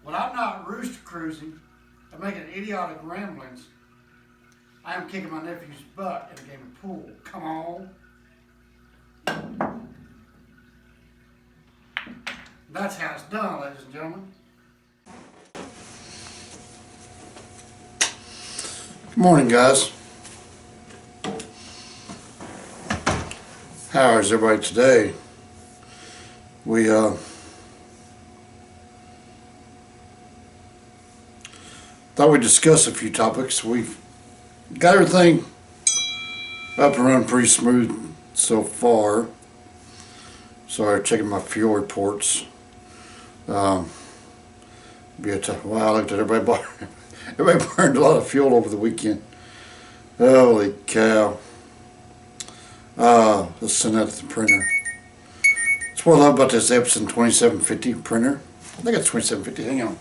When I'm not rooster cruising and making idiotic ramblings, I am kicking my nephew's butt in a game of pool. Come on. That's how it's done, ladies and gentlemen. Good morning, guys. How is everybody today? We thought we'd discuss a few topics. We've got everything up and running pretty smooth so far. Sorry, checking my fuel reports. Wow, I looked at everybody. Everybody burned a lot of fuel over the weekend. Holy cow! Let's send that to the printer. That's what I love about this Epson 2750 printer. I think it's 2750. Hang on.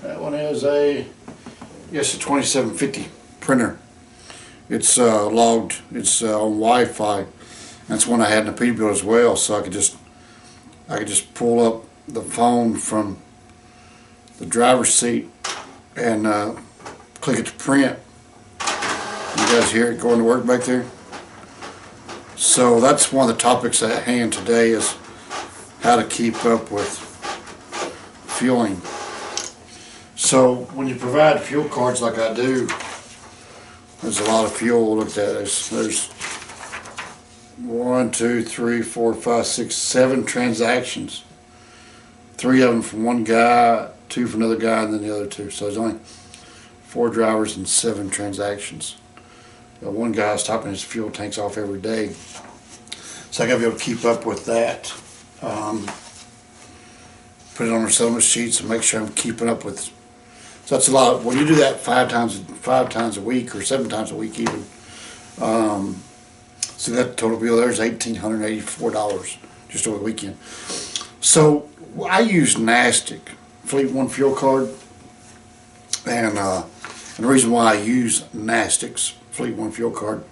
That one is a, yes, a 2750 printer. It's logged. It's on Wi-Fi. That's one I had in the Peeps as well, so I could just pull up the phone from the driver's seat and click it to print. You guys hear it going to work back there? So that's one of the topics at hand today, is how to keep up with fueling. So when you provide fuel cards like I do, there's a lot of fuel. Look at that. There's 1, 2, 3, 4, 5, 6, 7 transactions. 3 of them from one guy, 2 from another guy, and then the other 2. So there's only 4 drivers and 7 transactions. One guy's topping his fuel tanks off every day. So I got to be able to keep up with that. Put it on our settlement sheets and make sure I'm keeping up with. So that's a lot. When you do that 5 times a week or 7 times a week even, so that total bill there's $1,884 just over the weekend. So I use Nastic Fleet One fuel card, and the reason why I use Nastic's Fleet One fuel card.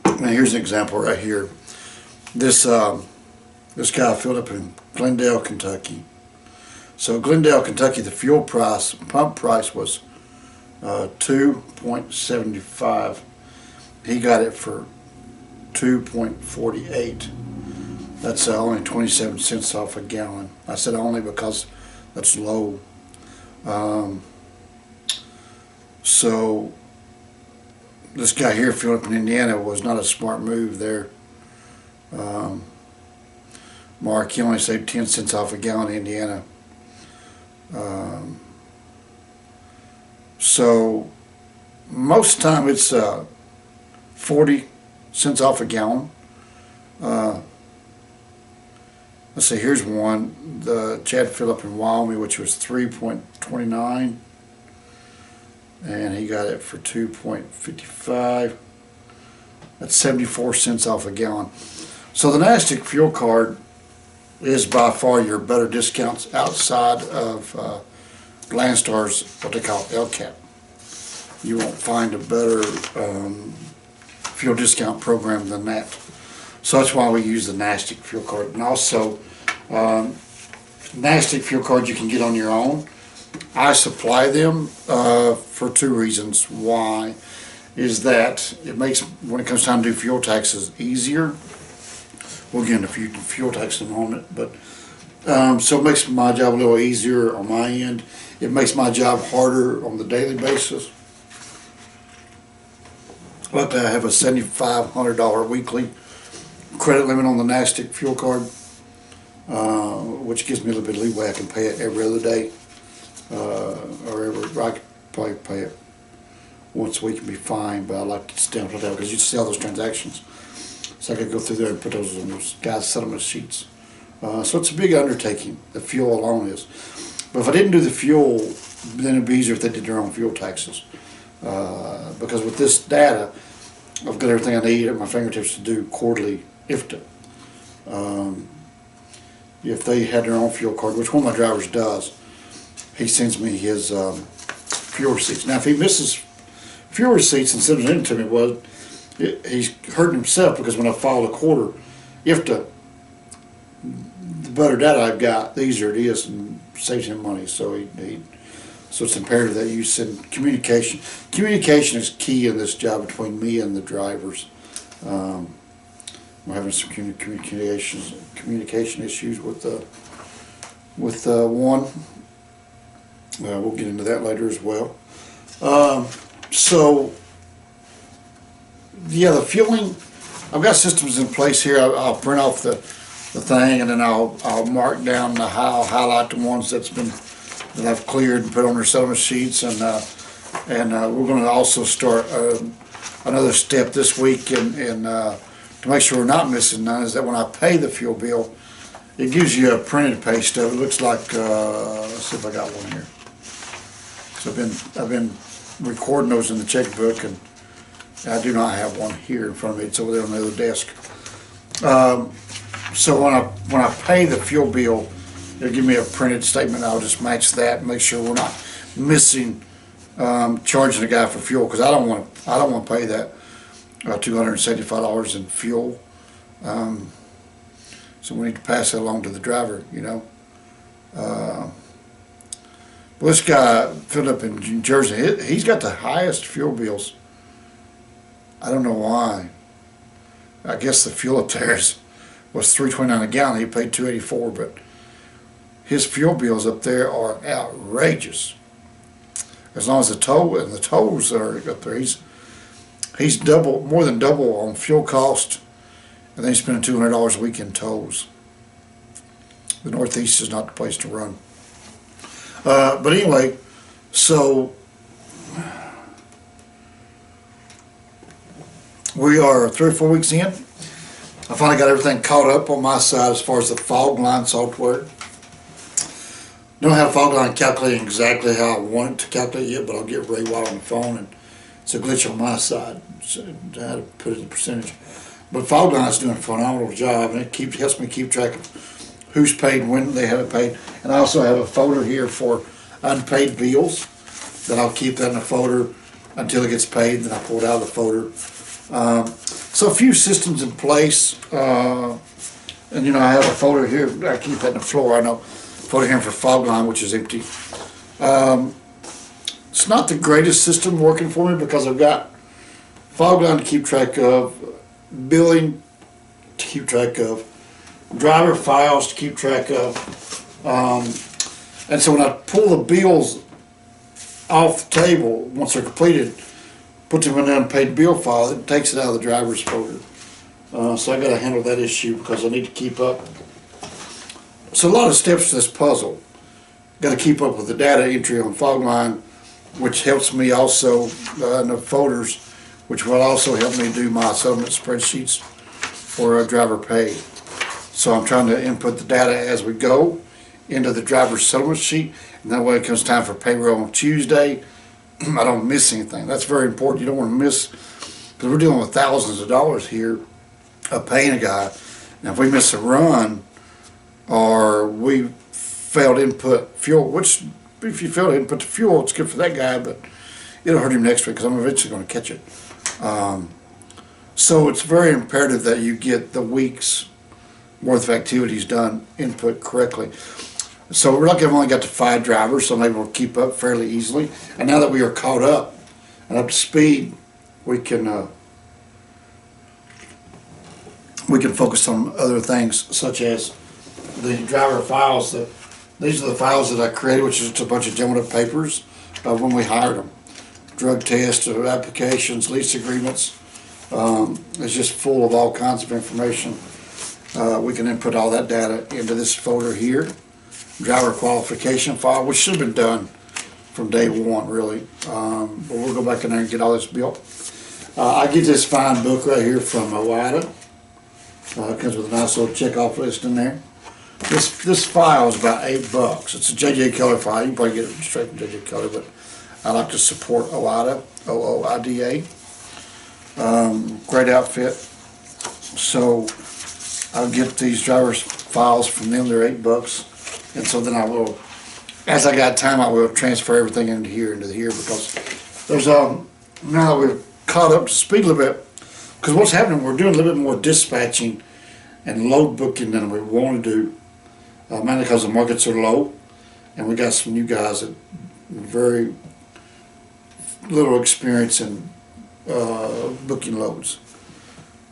Now here's an example right here. This guy filled up in Glendale, Kentucky. So Glendale, Kentucky, the fuel price, pump price was $2.75. He got it for $2.48. That's only 27 cents off a gallon. I said only because that's low. So this guy here filled up in Indiana was not a smart move there. Mark, he only saved 10 cents off a gallon in Indiana. So most of the time it's 40 cents off a gallon. Let's see, here's one. The Chad filled up in Wyoming, which was 3.29, and he got it for 2.55. That's 74 cents off a gallon. So the Nastic fuel card is by far your better discounts outside of Landstar's, what they call LCAP. You won't find a better fuel discount program than that. So that's why we use the Nastic fuel card. And also, Nastic fuel cards you can get on your own. I supply them for 2 reasons. Why is that it makes, when it comes time to do fuel taxes, easier. We'll get into fuel tax in a moment, but so it makes my job a little easier on my end. It makes my job harder on the daily basis. But I have a $7,500 weekly credit limit on the Nastic fuel card, which gives me a little bit of leeway. I can pay it every other day, or I could probably pay it once a week and be fine, but I like to stamp it out because you see all those transactions. So I could go through there and put those on those guys' settlement sheets. So it's a big undertaking, the fuel alone is. But if I didn't do the fuel, then it'd be easier if they did their own fuel taxes. Because with this data, I've got everything I need at my fingertips to do quarterly IFTA. If they had their own fuel card, which one of my drivers does, he sends me his fuel receipts. Now if he misses fuel receipts and sends it in to me, well, he's hurting himself, because when I filed a quarter IFTA, better data I've got, the easier it is and saves him money. So so it's imperative that you send communication. Communication is key in this job between me and the drivers. We're having some communication issues with one. We'll get into that later as well. So yeah, the fueling. I've got systems in place here. I'll print off the thing, and then I'll mark down I'll highlight the ones that I've cleared and put on their settlement sheets, and we're going to also start another step this week, and to make sure we're not missing none, is that when I pay the fuel bill, it gives you a printed pay stub. It looks like let's see if I got one here. So I've been recording those in the checkbook, and I do not have one here in front of me. It's over there on the other desk. So when I pay the fuel bill, it'll give me a printed statement. I'll just match that and make sure we're not missing charging the guy for fuel, because I don't want to pay that $275 in fuel. So we need to pass that along to the driver, you know. Well, this guy filled up in New Jersey. He's got the highest fuel bills. I don't know why. I guess the fuel up there was $3.29 a gallon. He paid $2.84, but his fuel bills up there are outrageous. As long as the tolls are up there, he's more than double on fuel cost, and then he's spending $200 a week in tolls. The Northeast is not the place to run. But anyway, so we are 3 or 4 weeks in. I finally got everything caught up on my side as far as the fog line software. Don't have fog line calculating exactly how I want it to calculate yet, but I'll get Ray Watt on the phone, and it's a glitch on my side. So I had to put it in percentage. But fog line is doing a phenomenal job, and it helps me keep track of who's paid, when they haven't paid. And I also have a folder here for unpaid bills that I'll keep that in a folder until it gets paid, and then I pull it out of the folder. So a few systems in place, and you know, I have a folder here. I keep that in the floor. I know folder here for fog line, which is empty. It's not the greatest system working for me because I've got fog line to keep track of, billing to keep track of, driver files to keep track of, and so when I pull the bills off the table, once they're completed, put them in an unpaid bill file, it takes it out of the driver's folder. So I got to handle that issue because I need to keep up. So a lot of steps to this puzzle. Got to keep up with the data entry on Fogline, which helps me also in the folders, which will also help me do my settlement spreadsheets for driver pay. So I'm trying to input the data as we go into the driver's settlement sheet, and that way it comes time for payroll on Tuesday, I don't miss anything. That's very important. You don't want to miss, because we're dealing with thousands of dollars here of paying a guy. Now if we miss a run or we failed to input fuel, which if you fail to input the fuel, it's good for that guy, but it'll hurt him next week because I'm eventually going to catch it. So it's very imperative that you get the week's worth of activities done, input correctly. So we're lucky I've only got to 5 drivers, so I'm able to keep up fairly easily. And now that we are caught up and up to speed, we can focus on other things such as the driver files. These are the files that I created, which is just a bunch of jumbled up papers of when we hired them. Drug tests, applications, lease agreements. It's just full of all kinds of information. We can input all that data into this folder here. Driver qualification file, which should have been done from day one, really. But we'll go back in there and get all this built. I get this fine book right here from OIDA. It comes with a nice little check-off list in there. This file is about $8. It's a J.J. Keller file. You can probably get it straight from J.J. Keller, but I like to support OIDA, OOIDA. Great outfit. So I'll get these drivers files from them. They're $8. And so then I will, as I got time, I will transfer everything into here, because there's now that we've caught up to speed a little bit, because what's happening, we're doing a little bit more dispatching and load booking than we want to do. mainly because the markets are low, and we got some new guys that very little experience in booking loads.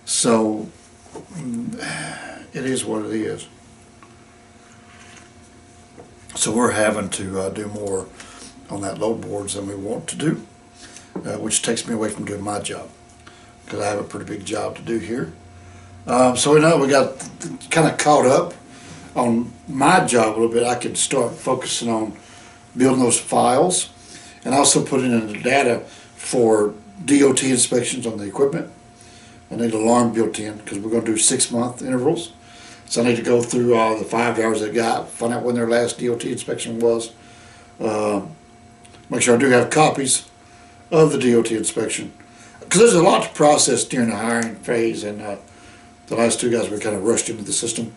So it is what it is. So we're having to do more on that load boards than we want to do, which takes me away from doing my job, because I have a pretty big job to do here. So we know we got kind of caught up on my job a little bit. I can start focusing on building those files and also putting in the data for DOT inspections on the equipment. I need an alarm built in because we're going to do 6-month intervals. So I need to go through all the 5 hours they got, find out when their last DOT inspection was. Make sure I do have copies of the DOT inspection, because there's a lot to process during the hiring phase, and the last 2 guys were kind of rushed into the system.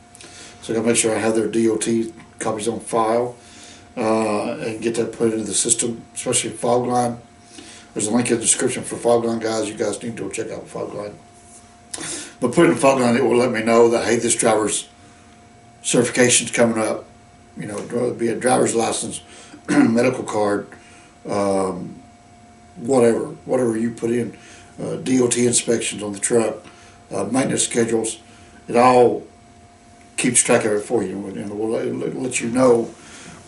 So I gotta make sure I have their DOT copies on file and get that put into the system, especially Fogline. There's a link in the description for Fogline, guys. You guys need to go check out Fogline. But putting in Fogline, it will let me know that, hey, this driver's certification's coming up. You know, whether it be a driver's license, medical card, whatever you put in, DOT inspections on the truck, maintenance schedules. It all keeps track of it for you, and it will let you know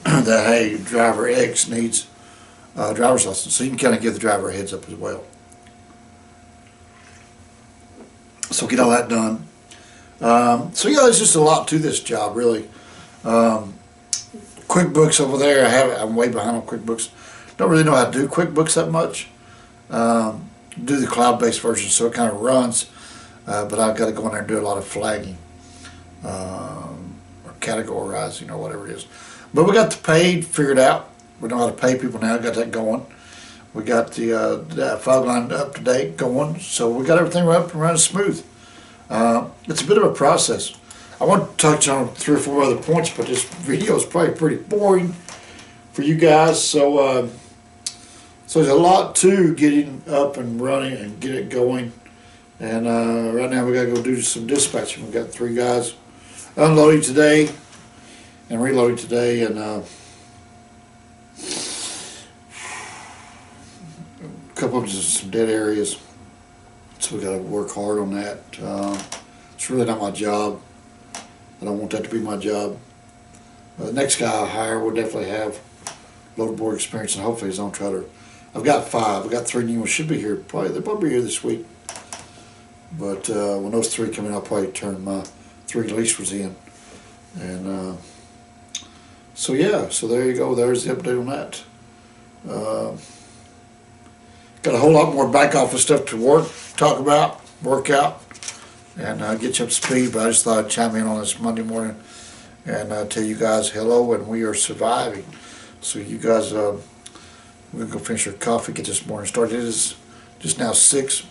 that, hey, driver X needs a driver's license. So you can kind of give the driver a heads up as well. So get all that done. So yeah, there's just a lot to this job, really. QuickBooks over there, I'm way behind on QuickBooks. Don't really know how to do QuickBooks that much. Do the cloud-based version, so it kind of runs, but I've got to go in there and do a lot of flagging, or categorizing, or whatever it is. But we got the paid figured out. We know how to pay people now. Got that going. We got the Fogline up to date going, so we got everything up and running smooth. It's a bit of a process. I want to touch on 3 or 4 other points, but this video is probably pretty boring for you guys. So, so there's a lot to getting up and running and get it going. And right now we got to go do some dispatching. We've got 3 guys unloading today and reloading today, and a couple of some dead areas. So we got to work hard on that. It's really not my job. I don't want that to be my job. The next guy I hire will definitely have load board experience, and hopefully he's on trailer. I've got 5. I've got 3 new ones. Should be here. They'll probably be here this week. But when those 3 come in, I'll probably turn my 3 lease ones in. And so yeah, so there you go. There's the update on that. Got a whole lot more back office stuff to talk about, work out, and get you up to speed. But I just thought I'd chime in on this Monday morning and tell you guys hello, and we are surviving. So you guys, we're gonna go finish our coffee, get this morning started. It is just now 6.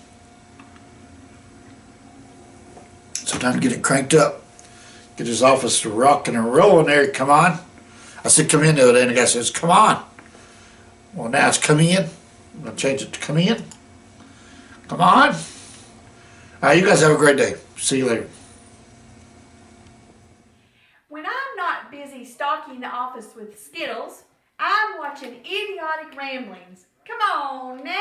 So time to get it cranked up. Get this office to rocking and rolling there. Come on. I said come in the other day, and the guy says, come on. Well, now it's come in. I'm going to change it to come in. Come on. All right, you guys have a great day. See you later. When I'm not busy stocking the office with Skittles, I'm watching idiotic ramblings. Come on now.